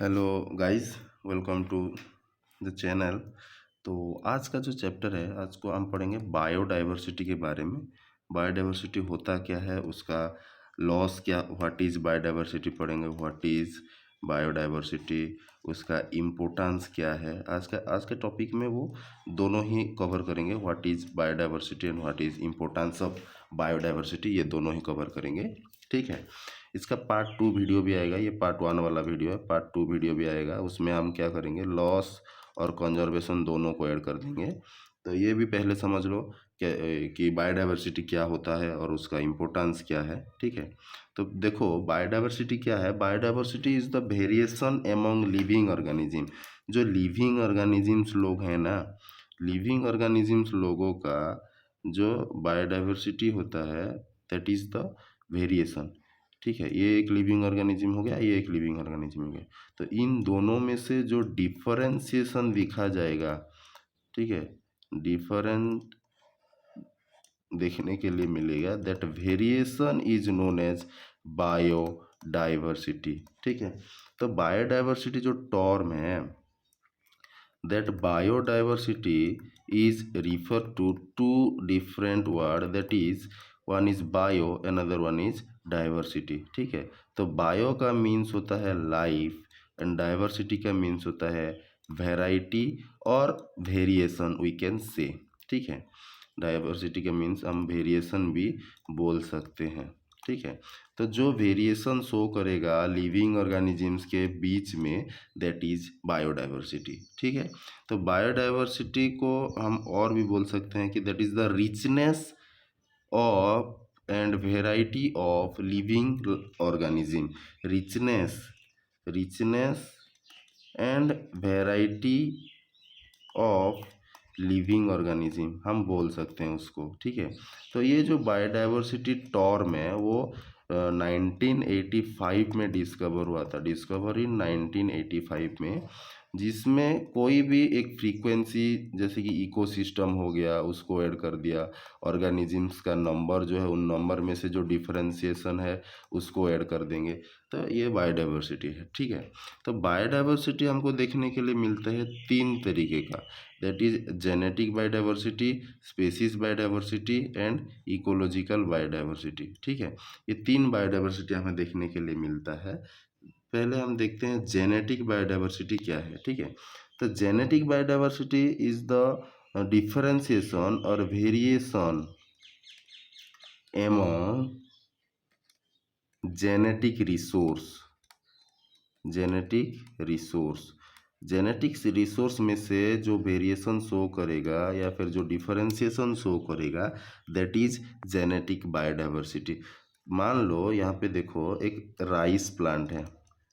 Hello guys, welcome to the channel. तो आज का जो चैप्टर है, आज को हम पढ़ेंगे बायोडाइवर्सिटी के बारे में। बायोडाइवर्सिटी होता क्या है, उसका लॉस क्या, व्हाट इज़ बायोडाइवर्सिटी पढ़ेंगे, व्हाट इज़ बायोडाइवर्सिटी, उसका इम्पोर्टेंस क्या है। आज के टॉपिक में वो दोनों ही कवर करेंगे, what is biodiversity and what is importance of biodiversity, ये दोनों ही कवर करेंगे। ठीक है। इसका पार्ट 2 वीडियो भी आएगा, ये पार्ट 1 वाला वीडियो है, पार्ट 2 वीडियो भी आएगा। उसमें हम क्या करेंगे, लॉस और कंजर्वेशन दोनों को ऐड कर देंगे। तो ये भी पहले समझ लो कि बायोडाइवर्सिटी क्या होता है और उसका इम्पोर्टेंस क्या है। ठीक है। तो देखो, बायोडाइवर्सिटी क्या है। Biodiversity is the variation among living organism. जो लिविंग ऑर्गेनिजम्स लोग हैं ना, लिविंग ऑर्गेनिजम्स लोगों का जो बायोडाइवर्सिटी होता है, दैट इज़ द वेरिएशन। ठीक है, ये एक लिविंग ऑर्गेनिज्म हो गया, ये एक लिविंग ऑर्गेनिज्म हो गया। तो इन दोनों में से जो डिफरेंशिएशन दिखा जाएगा, ठीक है, डिफरेंट देखने के लिए मिलेगा, that variation is known as biodiversity. ठीक है। तो बायोडाइवर्सिटी जो टर्म है, that biodiversity is referred to two different word, that is one is bio, another one is diversity। ठीक है। तो bio का मीन्स होता है लाइफ एंड डाइवर्सिटी का मीन्स होता है वेराइटी और वेरिएशन, वी कैन से। ठीक है। डाइवर्सिटी का मीन्स हम वेरिएशन भी बोल सकते हैं। ठीक है। तो जो वेरिएशन शो करेगा लिविंग ऑर्गेनिजम्स के बीच में, दैट इज बायोडाइवर्सिटी। ठीक है। तो बायोडाइवर्सिटी को हम और भी बोल सकते हैं कि that is the richness of and variety of living organism. Richness and variety of living organism हम बोल सकते हैं उसको। ठीक है। तो ये जो बायोडाइवर्सिटी टर्म है वो 1985 में डिस्कवर हुआ था, डिस्कवर इन 1985 में, जिसमें कोई भी एक फ्रीक्वेंसी जैसे कि इकोसिस्टम हो गया उसको ऐड कर दिया, ऑर्गेनिजम्स का नंबर जो है उन नंबर में से जो डिफरेंशिएशन है उसको ऐड कर देंगे, तो ये बायोडाइवर्सिटी है। ठीक है। तो बायोडाइवर्सिटी हमको देखने के लिए मिलता है तीन तरीके का, that is genetic biodiversity, species biodiversity and ecological biodiversity. ठीक है। ये तीन बायोडाइवर्सिटी हमें देखने के लिए मिलता है। पहले हम देखते हैं जेनेटिक बायोडाइवर्सिटी क्या है। ठीक है। तो genetic biodiversity is the differentiation और variation among genetic resource, genetic resource, genetics resource में से जो वेरिएशन शो करेगा या फिर जो डिफरेंशिएशन शो करेगा, दैट इज जेनेटिक बायोडाइवर्सिटी। मान लो यहाँ पे देखो एक राइस प्लांट है।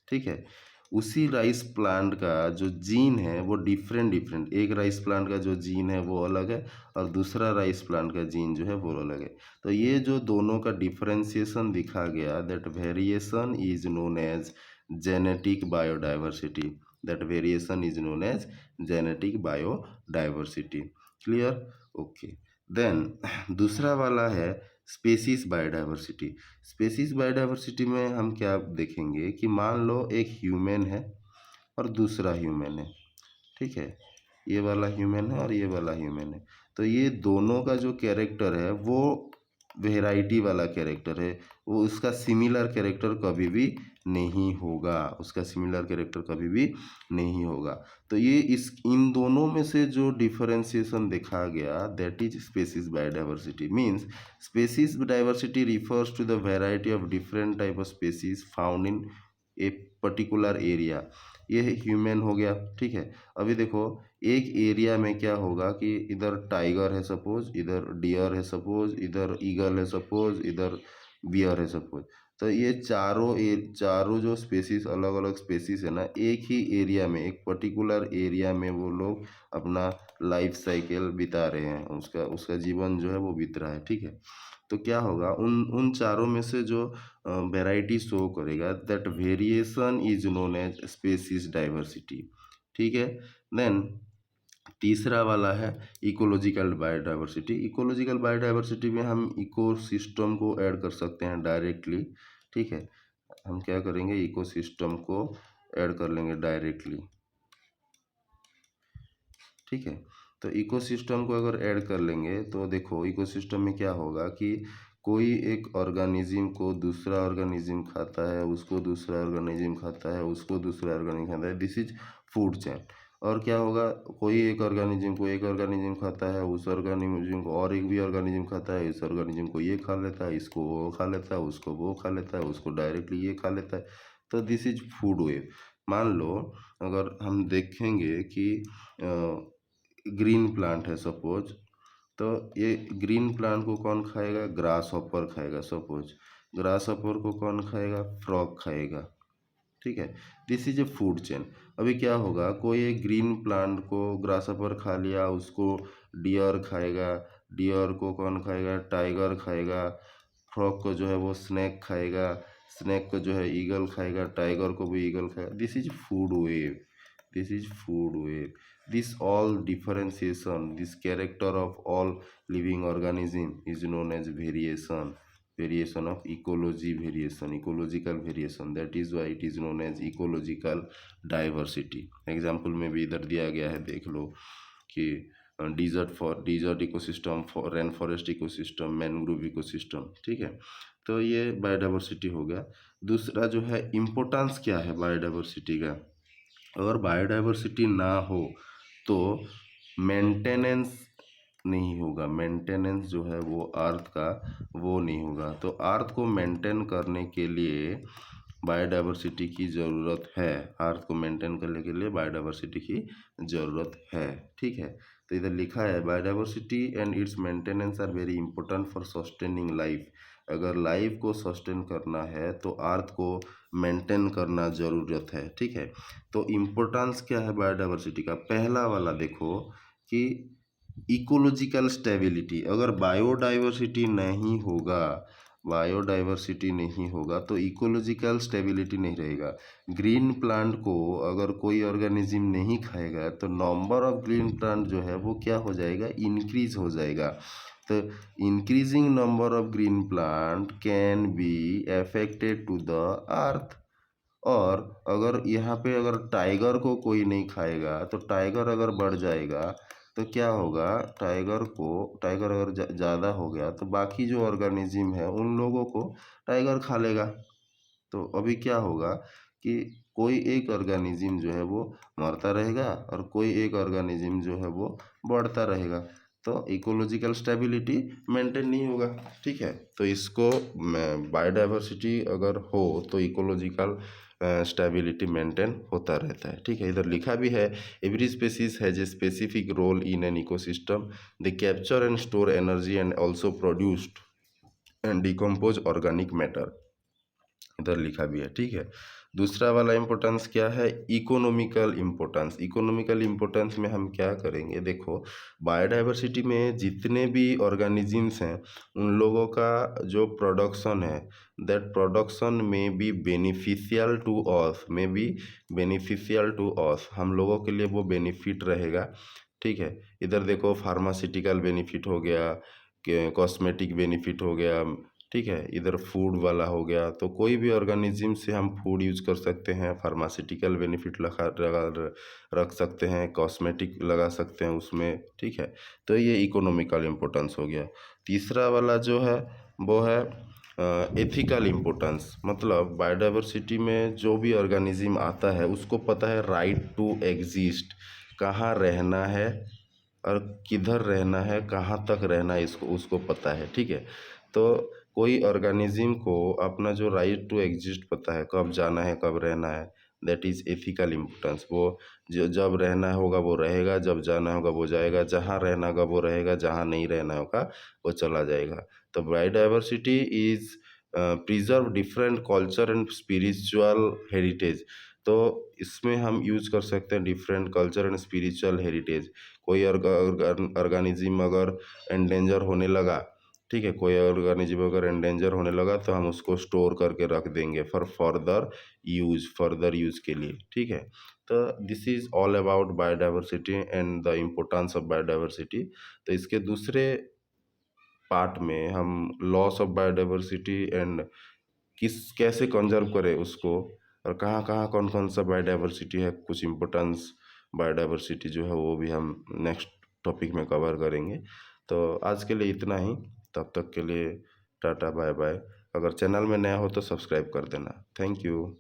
ठीक है। उसी राइस प्लांट का जो जीन है वो डिफरेंट, एक राइस प्लांट का जो जीन है वो अलग है और दूसरा राइस प्लांट का जीन जो है वो अलग है। तो ये जो दोनों का डिफरेंशिएशन दिखा गया, that variation is known as genetic biodiversity, that variation is known as genetic biodiversity। Clear? Okay. Then दूसरा वाला है स्पेसीज बायोडाइवर्सिटी। स्पेसीज बायोडाइवर्सिटी में हम क्या देखेंगे कि मान लो एक ह्यूमन है और दूसरा ह्यूमन है। ठीक है। ये वाला ह्यूमन है और ये वाला ह्यूमन है। तो ये दोनों का जो कैरेक्टर है वो वेराइटी वाला कैरेक्टर है, वो उसका सिमिलर कैरेक्टर कभी भी नहीं होगा, उसका सिमिलर कैरेक्टर कभी भी नहीं होगा। तो ये इन दोनों में से जो डिफरेंशिएशन देखा गया, that is species biodiversity. Means species diversity refers to the variety of different type of species found in a particular area. ये ह्यूमन हो गया। ठीक है। अभी देखो एक एरिया में क्या होगा कि इधर टाइगर है सपोज, इधर डियर है सपोज, इधर ईगल है सपोज, इधर बियर है सपोज। तो ये चारों जो स्पेसीज अलग अलग स्पेसीज है ना, एक ही एरिया में, एक पर्टिकुलर एरिया में वो लोग अपना लाइफ साइकिल बिता रहे हैं, उसका उसका जीवन जो है वो बीत रहा है। ठीक है। तो क्या होगा, उन उन चारों में से जो वेराइटी शो करेगा, that variation is known as species diversity. ठीक है। देन तीसरा वाला है इकोलॉजिकल बायोडाइवर्सिटी। इकोलॉजिकल बायोडाइवर्सिटी में हम इकोसिस्टम को ऐड कर सकते हैं डायरेक्टली। ठीक है। हम क्या करेंगे, इकोसिस्टम को ऐड कर लेंगे डायरेक्टली, ठीक है। तो इकोसिस्टम को अगर ऐड कर लेंगे तो देखो इकोसिस्टम में क्या होगा कि कोई एक ऑर्गेनिज्म को दूसरा ऑर्गेनिज्म खाता है, उसको दूसरा ऑर्गेनिज्म खाता है, उसको दूसरा ऑर्गेनिज्म खाता है, दिस इज फूड चेन। और क्या होगा, कोई एक ऑर्गेनिज्म को एक ऑर्गेनिज्म खाता है, उस ऑर्गेनिज्म को और एक भी ऑर्गेनिज्म खाता है, इस ऑर्गेनिज्म को ये खा लेता है, इसको वो खा लेता है, उसको वो खा लेता है, उसको डायरेक्टली ये खा लेता है। तो दिस इज फूड वेव। मान लो अगर हम देखेंगे कि ग्रीन प्लांट है सपोज, तो ये ग्रीन प्लांट को कौन खाएगा, ग्रास हॉपर खाएगा सपोज। ग्रास हॉपर को कौन खाएगा, फ्रॉग खाएगा, ठीक है। This is a food chain. अभी क्या होगा, कोई एक ग्रीन प्लांट को ग्रास हॉपर खा लिया, उसको डियर खाएगा, डियर को कौन खाएगा, टाइगर खाएगा, फ्रॉग को जो है वो स्नैक खाएगा, स्नैक को जो है ईगल खाएगा, टाइगर को भी ईगल खाएगा। This is food web, this is food wave. This all differentiation, this character of all living organism is known as variation, variation of ecology, variation, ecological variation, that is why it is known as ecological diversity. Example में भी इधर दिया गया है, देख लो कि desert ecosystem, rain forest ecosystem, mangrove ecosystem, ठीक है। तो ये बायोडाइवर्सिटी हो गया। दूसरा जो है इम्पोर्टेंस क्या है बायोडाइवर्सिटी का, अगर बायोडाइवर्सिटी ना हो तो मेंटेनेंस नहीं होगा, मेंटेनेंस जो है वो अर्थ का वो नहीं होगा। तो अर्थ को मेंटेन करने के लिए बायोडाइवर्सिटी की ज़रूरत है, अर्थ को मेंटेन करने के लिए बायोडाइवर्सिटी की ज़रूरत है, ठीक है। तो इधर लिखा है biodiversity and its maintenance are very important for sustaining life. अगर लाइफ को सस्टेन करना है तो अर्थ को मेंटेन करना ज़रूरत है, ठीक है। तो इम्पोर्टेंस क्या है बायोडाइवर्सिटी का, पहला वाला देखो कि इकोलॉजिकल स्टेबिलिटी। अगर बायोडाइवर्सिटी नहीं होगा, बायोडाइवर्सिटी नहीं होगा तो इकोलॉजिकल स्टेबिलिटी नहीं रहेगा। ग्रीन प्लांट को अगर कोई ऑर्गेनिज्म नहीं खाएगा तो नंबर ऑफ ग्रीन प्लांट जो है वो क्या हो जाएगा, इंक्रीज हो जाएगा। तो increasing number of green plant can be affected to the earth. और अगर यहाँ पे अगर टाइगर को कोई नहीं खाएगा तो टाइगर अगर बढ़ जाएगा तो क्या होगा, टाइगर अगर ज़्यादा हो गया तो बाकी जो ऑर्गेनिज्म है उन लोगों को टाइगर खा लेगा। तो अभी क्या होगा कि कोई एक ऑर्गेनिज्म जो है वो मरता रहेगा और कोई एक ऑर्गेनिज्म जो है वो बढ़ता रहेगा। तो इकोलॉजिकल स्टेबिलिटी मेंटेन नहीं होगा, ठीक है। तो इसको बायोडाइवर्सिटी अगर हो तो इकोलॉजिकल स्टेबिलिटी मेंटेन होता रहता है, ठीक है। इधर लिखा भी है every species has a specific role in an ecosystem, they capture and store energy and also produced and decompose organic matter, इधर लिखा भी है, ठीक है। दूसरा वाला इम्पोर्टेंस क्या है, इकोनॉमिकल इम्पोर्टेंस। इकोनॉमिकल इम्पोर्टेंस में हम क्या करेंगे, देखो बायोडाइवर्सिटी में जितने भी ऑर्गेनिजम्स हैं उन लोगों का जो प्रोडक्शन है, दैट प्रोडक्शन में बी बेनिफिशियल टू अस, में बी बेनिफिशियल टू अस, हम लोगों के लिए वो बेनिफिट रहेगा, ठीक है। इधर देखो फार्मास्यूटिकल बेनिफिट हो गया, कॉस्मेटिक बेनिफिट हो गया, ठीक है। इधर फूड वाला हो गया, तो कोई भी ऑर्गेनिज्म से हम फूड यूज कर सकते हैं, फार्मास्यूटिकल बेनिफिट रख सकते हैं, कॉस्मेटिक लगा सकते हैं उसमें, ठीक है। तो ये इकोनॉमिकल इम्पोर्टेंस हो गया। तीसरा वाला जो है वो है एथिकल इम्पोर्टेंस, मतलब बायोडाइवर्सिटी में जो भी ऑर्गेनिज्म आता है उसको पता है राइट टू एग्जिस्ट, कहाँ रहना है और किधर रहना है, कहाँ तक रहना है, इसको उसको पता है, ठीक है। तो कोई ऑर्गेनिज्म को अपना जो राइट टू एग्जिस्ट पता है, कब जाना है कब रहना है, दैट इज़ एथिकल इम्पोर्टेंस। वो जो जब रहना होगा वो रहेगा, जब जाना होगा वो जाएगा, जहाँ रहना होगा वो रहेगा, जहाँ नहीं रहना होगा वो चला जाएगा। तो biodiversity is preserve different culture and spiritual heritage. तो इसमें हम यूज कर सकते हैं different culture and spiritual heritage. कोई ऑर्गेनिज्म अगर एंडेंजर होने लगा, ठीक है, कोई ऑर्गेनिज्म अगर एंडेंजर होने लगा तो हम उसको स्टोर करके रख देंगे फॉर फर्दर यूज के लिए, ठीक है। तो this is all about biodiversity and the importance of biodiversity. तो इसके दूसरे पार्ट में हम लॉस ऑफ बायोडाइवर्सिटी एंड किस कैसे कंजर्व करें उसको, और कहाँ कहाँ कौन कौन सा बायोडाइवर्सिटी है, कुछ इम्पोर्टेंस बायोडाइवर्सिटी जो है वो भी हम नेक्स्ट टॉपिक में कवर करेंगे। तो आज के लिए इतना ही, तब तक के लिए टाटा बाय बाय। अगर चैनल में नया हो तो सब्सक्राइब कर देना। Thank you.